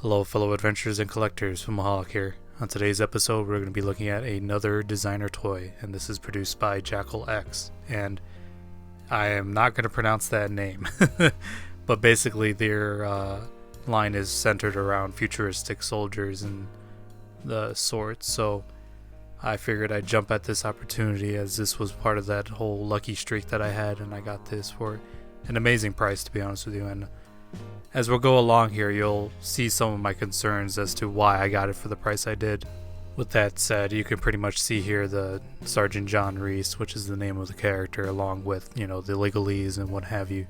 Hello fellow adventurers and collectors, Filmaholic here. On today's episode we're going to be looking at another designer toy, and this is produced by Jackal X, and I am not going to pronounce that name, but basically their line is centered around futuristic soldiers and the sorts, so I figured I'd jump at this opportunity as this was part of that whole lucky streak that I had, and I got this for an amazing price, to be honest with you. And as we'll go along here, you'll see some of my concerns as to why I got it for the price I did. With that said, you can pretty much see here the Sergeant John Reese, which is the name of the character, along with, the legalese and what have you.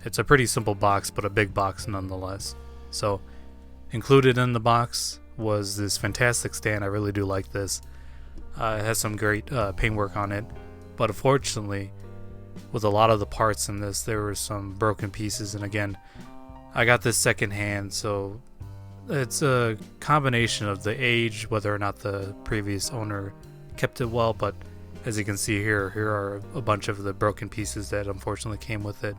It's a pretty simple box, but a big box nonetheless. So, included in the box was this fantastic stand. I really do like this. It has some great paintwork on it, but unfortunately, with a lot of the parts in this, there were some broken pieces, and again, I got this secondhand, so it's a combination of the age, whether or not the previous owner kept it well, but as you can see here are a bunch of the broken pieces that unfortunately came with it.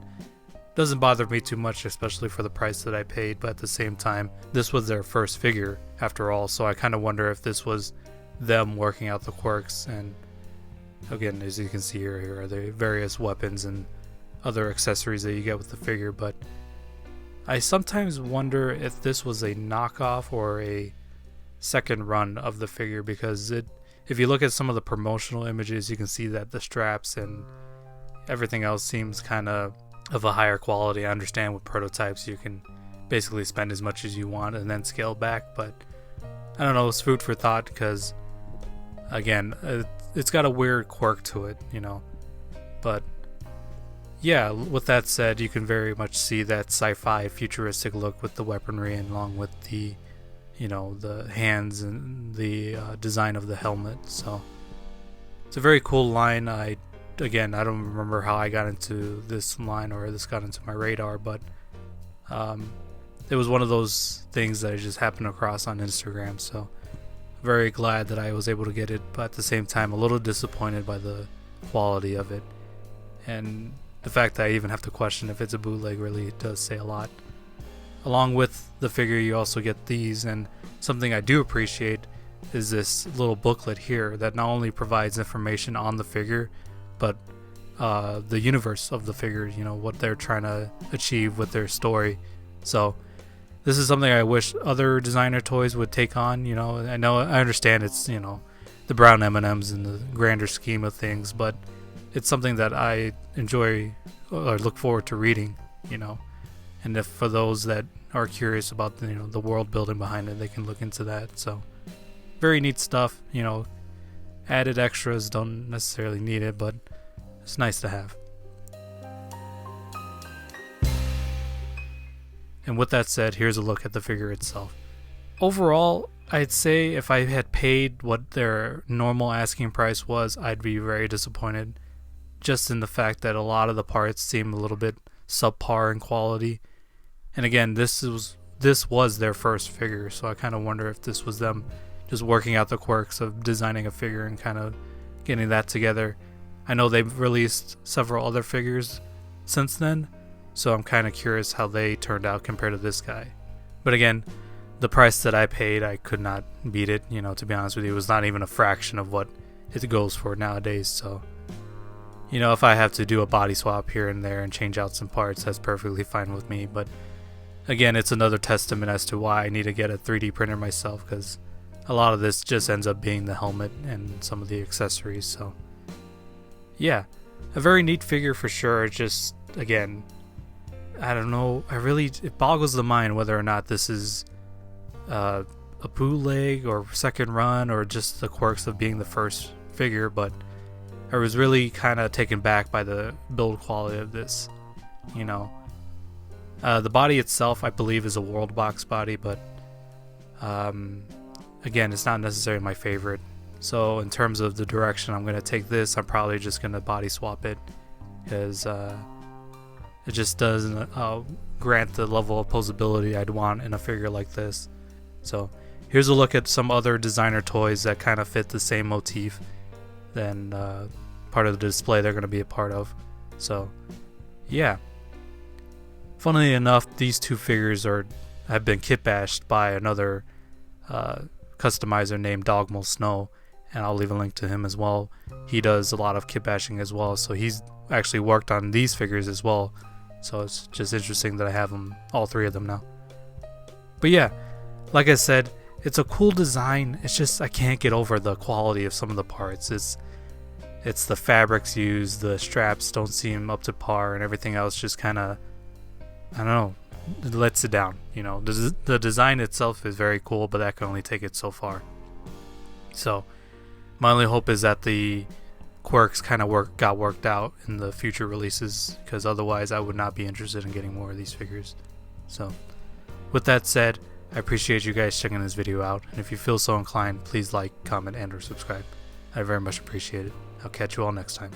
Doesn't bother me too much, especially for the price that I paid, but at the same time, this was their first figure after all, so I kind of wonder if this was them working out the quirks. And again, as you can see here are the various weapons and other accessories that you get with the figure, but I sometimes wonder if this was a knockoff or a second run of the figure, because if you look at some of the promotional images, you can see that the straps and everything else seems kind of a higher quality. I understand with prototypes you can basically spend as much as you want and then scale back, but I don't know, it's food for thought, because again, it's got a weird quirk to it, but yeah, with that said, you can very much see that sci-fi futuristic look with the weaponry, and along with the the hands and the design of the helmet. So it's a very cool line. I don't remember how I got into this line or this got into my radar, but it was one of those things that I just happened across on Instagram. So very glad that I was able to get it, but at the same time a little disappointed by the quality of it, and the fact that I even have to question if it's a bootleg really does say a lot. Along with the figure, you also get these, and something I do appreciate is this little booklet here that not only provides information on the figure, but the universe of the figure, what they're trying to achieve with their story. So this is something I wish other designer toys would take on. I understand it's the brown M&Ms in the grander scheme of things, but it's something that I enjoy or look forward to reading, and if for those that are curious about the world building behind it, they can look into that. So very neat stuff. Added extras, don't necessarily need it, but it's nice to have. And with that said, here's a look at the figure itself. Overall, I'd say if I had paid what their normal asking price was, I'd be very disappointed, just in the fact that a lot of the parts seem a little bit subpar in quality. And again, this was their first figure, so I kind of wonder if this was them just working out the quirks of designing a figure and kind of getting that together. I know they've released several other figures since then, so I'm kind of curious how they turned out compared to this guy. But again, the price that I paid, I could not beat it. To be honest with you, it was not even a fraction of what it goes for nowadays. So if I have to do a body swap here and there and change out some parts, that's perfectly fine with me. But again, it's another testament as to why I need to get a 3D printer myself, because a lot of this just ends up being the helmet and some of the accessories. So yeah, a very neat figure for sure. Just, again, I don't know, it boggles the mind whether or not this is a bootleg or second run or just the quirks of being the first figure, but I was really kind of taken back by the build quality of this. The body itself, I believe, is a world box body, but again, it's not necessarily my favorite. So in terms of the direction I'm going to take this, I'm probably just going to body swap it, because it just doesn't grant the level of posability I'd want in a figure like this. So here's a look at some other designer toys that kind of fit the same motif than part of the display they're going to be a part of. So yeah, funnily enough, these two figures are I've been kit bashed by another customizer named Dogmal Snow, and I'll leave a link to him as well. He does a lot of kit bashing as well, so he's actually worked on these figures as well. So it's just interesting that I have them, all three of them now. But yeah, like I said, it's a cool design. It's just I can't get over the quality of some of the parts. It's the fabrics used, the straps don't seem up to par, and everything else just kind of, I don't know, it lets it down. You know, the design itself is very cool, but that can only take it so far. So my only hope is that the quirks kind of got worked out in the future releases, because otherwise I would not be interested in getting more of these figures. So with that said, I appreciate you guys checking this video out, and if you feel so inclined, please like, comment, and or subscribe. I very much appreciate it. I'll catch you all next time.